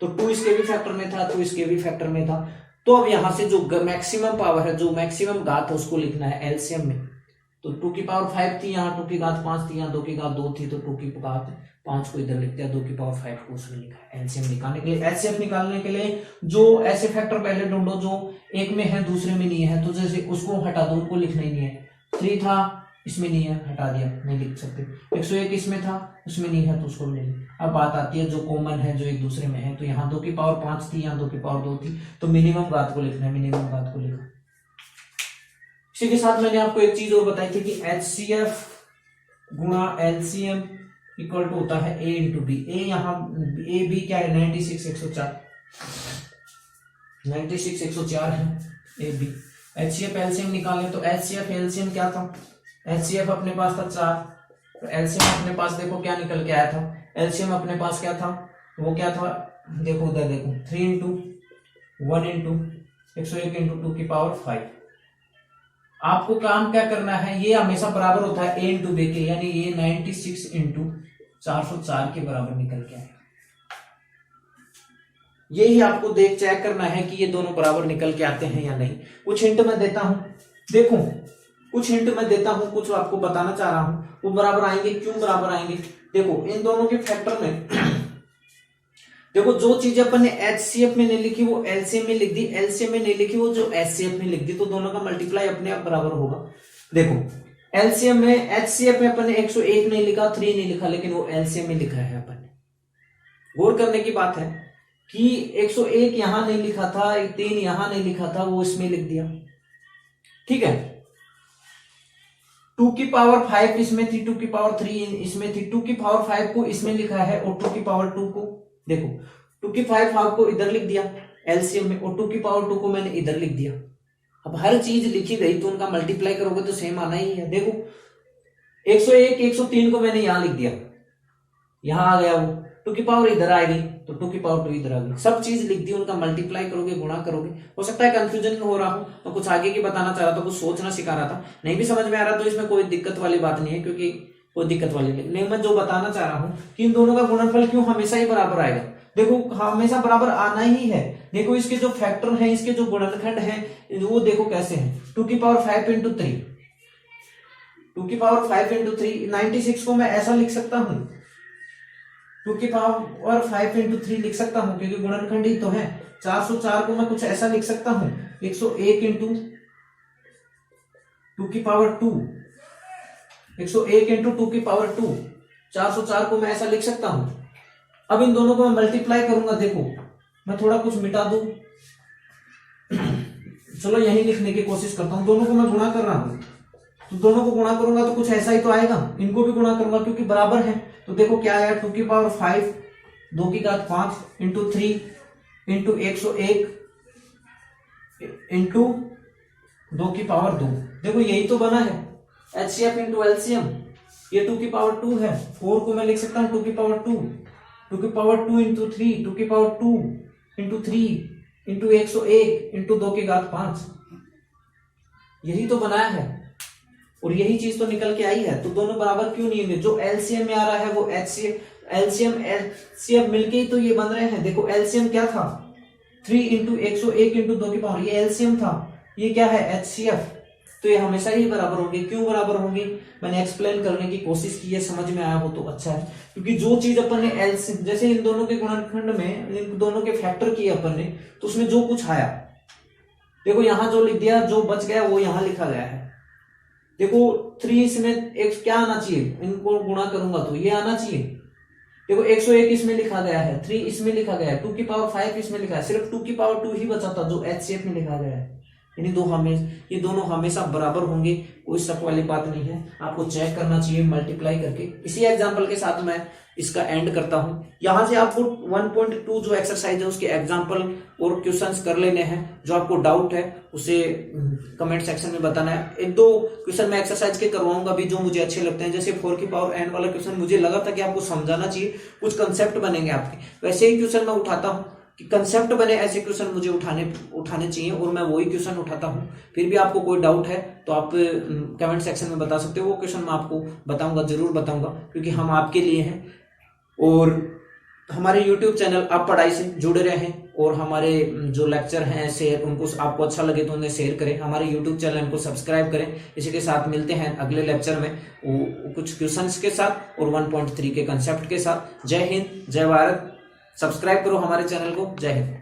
तो 2 इसके भी फैक्टर में था, 2 इसके भी फैक्टर में था। तो अब यहां से जो मैक्सिमम पावर है, जो मैक्सिमम घात है उसको लिखना है एलसीएम में। तो 2 की पावर 5 थी, यहाँ 2 की घात 5 थी, यहाँ 2 की घात 2 थी, तो 2 की घात 5 को इधर लिख दिया, 2 की पावर 5 को उसमें लिखा है। एलसीएम निकालने के लिए, एचसीएफ निकालने के लिए जो ऐसे फैक्टर पहले ढूंढो जो एक में है दूसरे में नहीं है, तो जैसे उसको हटा दो, उनको लिखना ही नहीं है। 3 था, इसमें नहीं है, हटा दिया, नहीं लिख सकते। 101 इसमें था, उसमें नहीं है, तो उसको नहीं। अब बात आती है जो कॉमन है, जो एक दूसरे में है, तो यहाँ 2 की पावर 5 थी, यहाँ 2 की पावर 2 थी, तो मिनिमम घात को लिखना है, मिनिमम घात को लिखा। इसी के साथ मैंने आपको एक चीज और बताई थी कि एचसीएफ गुणा एलसीएम इक्वल टू होता है ए इंटू बी। ए यहाँ ए बी क्या है, 96 104, 96 104 है ए बी। एचसीएफ एलसीएम निकालें तो एचसीएफ एलसीएम क्या था, एचसीएफ अपने पास था 4, तो एलसीएम अपने पास देखो क्या निकल के आया था, एलसीएम अपने पास क्या था, वो क्या था, देखो उधर देखो 3 इंटू 1 इंटू 101 इंटू 2 की पावर 5। आपको काम क्या करना है, ये हमेशा बराबर होता है ए इंटू बी के, यानी ये 96 इंटू 404 के बराबर निकल के आएगा। यही आपको देख चेक करना है कि ये दोनों बराबर निकल के आते हैं या नहीं। कुछ हिंट मैं देता हूं, देखो कुछ हिंट मैं देता हूं, कुछ आपको बताना चाह रहा हूं, वो बराबर आएंगे। क्यों बराबर आएंगे, देखो इन दोनों के फैक्टर में देखो जो चीज अपन ने एचसीएफ में नहीं लिखी वो एलसीएम में लिख दी, एलसीएम में नहीं लिखी वो जो एचसीएफ में लिख दी, तो दोनों का मल्टीप्लाई अपने आप बराबर होगा। देखो एलसीएम में, एचसीएफ में अपन ने 101 नहीं लिखा, 3 नहीं लिखा, लेकिन वो एलसीएम में लिखा है अपन ने। गौर करने की बात है कि 101 यहां नहीं लिखा था, 3 यहां नहीं लिखा था, वो इसमें लिख दिया, ठीक है। 2 की पावर 5 इसमें थी, 2 की पावर 3 इसमें थी, 2 की पावर 5 को इसमें लिखा है, और 2 की पावर 2 को देखो 2 की 5 को इधर लिख दिया एलसीएम में, और 2 की पावर 2 को मैंने इधर लिख दिया। अब हर चीज लिखी गई तो उनका मल्टीप्लाई करोगे तो सेम आना ही है। देखो 101 103 को मैंने यहां लिख दिया, यहां आ गया वो, 2 की पावर इधर आ गई, तो 2 की पावर 2 इधर आ गई, सब चीज लिख दी, उनका मल्टीप्लाई करोगे, गुणा करोगे। हो सकता है कंफ्यूजन में हो रहा हूं, तो कुछ आगे की बताना चाह रहा था, कुछ सोचना सिखा रहा था, नहीं भी समझ में आ रहा तो इसमें कोई दिक्कत वाली बात नहीं है, क्योंकि कोई दिक्कत वाली नहीं। मैं जो बताना चाह रहा हूं कि इन दोनों का गुणनफल क्यों हमेशा ही बराबर आएगा, देखो हमेशा बराबर आना ही है। देखो इसके जो फैक्टर हैं, इसके जो गुणनखंड हैं, वो देखो कैसे हैं, 2 की पावर 5 इंटू 3, 2 की पावर 5 इंटू 3, 96 को मैं ऐसा लिख सकता हूं, 2 की पावर 5 इंटू 3 लिख सकता हूं, क्योंकि गुणनखंड ही तो है। 404 को मैं कुछ ऐसा लिख सकता हूं, 101 इंटू 2 की पावर 2, 101 इंटू 2 की पावर 2, 404 को मैं ऐसा लिख सकता हूं। अब इन दोनों को मैं मल्टीप्लाई करूंगा, देखो मैं थोड़ा कुछ मिटा दूं, चलो यही लिखने की कोशिश करता हूं। दोनों को मैं गुणा कर रहा हूं, तो दोनों को गुणा करूंगा तो कुछ ऐसा ही तो आएगा, इनको भी गुणा करूंगा क्योंकि बराबर है। तो देखो क्या आया, 2 की पावर 5 2 की घात 5 इंटू 3 इंटू 101 इंटू 2 की पावर 2। देखो यही तो बना है एचसीएफ इंटू एलसीएम। ये 2 की पावर 2 है, 4 को मैं लिख सकता हूं 2 की पावर 2, 2 की पावर 2 इंटू 3, 2 की पावर 2 इंटू 3 इंटू 101 इंटू 2 की घात 5, यही तो बनाया है। और यही चीज तो निकल के आई है, तो दोनों बराबर क्यों नहीं होंगे? जो एलसीएम में आ रहा है वो एलसीएम मिलके ही तो ये बन रहे हैं। देखो एलसीएम क्या था, 3 इंटू 101 इंटू 2 की पावर, ये एलसीएम था। ये क्या है, एचसीएफ। तो ये हमेशा ही बराबर होंगे। क्यों बराबर होंगे, मैंने एक्सप्लेन करने की कोशिश की है, समझ में आया हो तो अच्छा है। क्योंकि जो चीज अपन ने एलसीएम, जैसे इन दोनों के गुणनखंड में इन दोनों के फैक्टर किए अपन ने, तो उसमें जो कुछ आया, देखो यहां जो लिख दिया, जो बच गया वो यहां लिखा गया है। देखो 3 इसमें एक क्या आना चाहिए, इनको गुणा करूंगा तो ये आना चाहिए। देखो 101 इसमें लिखा गया है, 3 इसमें लिखा गया है, 2 की पावर 5 इसमें लिखा है, सिर्फ 2 की पावर 2 ही बचा था जो एचसीएफ में लिखा गया है। यानी ये दोनों हमेशा बराबर होंगे, कोई शक वाली बात नहीं है। आपको चेक करना चाहिए मल्टीप्लाई करके। इसी एग्जांपल के साथ मैं इसका एंड करता हूं। यहां से आपको 1.2 जो एक्सरसाइज है उसके एग्जांपल और क्वेश्चंस कर लेने हैं। जो आपको डाउट है उसे कमेंट सेक्शन में बताना है। 1-2 क्वेश्चन मैं एक्सरसाइज के करवाऊंगा भी जो मुझे अच्छे लगते हैं। जैसे 4 की पावर n वाला क्वेश्चन मुझे लगा था कि आपको समझाना चाहिए, कुछ कंसेप्ट बनेंगे आपके, वैसे ही क्वेश्चन मैं उठाता हूँ कि कंसेप्ट बने, ऐसे क्वेश्चन मुझे उठाने चाहिए और मैं वही क्वेश्चन उठाता हूँ। फिर भी आपको कोई डाउट है तो आप कमेंट सेक्शन में बता सकते हो, वो क्वेश्चन मैं आपको बताऊंगा, जरूर बताऊंगा, क्योंकि हम आपके लिए हैं। और हमारे YouTube चैनल आप पढ़ाई से जुड़े रहें और हमारे जो लेक्चर हैं शेयर, उनको आपको अच्छा लगे तो उन्हें शेयर करें। हमारे YouTube चैनल को सब्सक्राइब करें। इसी के साथ मिलते हैं अगले लेक्चर में कुछ क्वेश्चंस के साथ और 1.3 के कंसेप्ट के साथ। जय हिंद, जय भारत। सब्सक्राइब करो हमारे चैनल को। जय हिंद।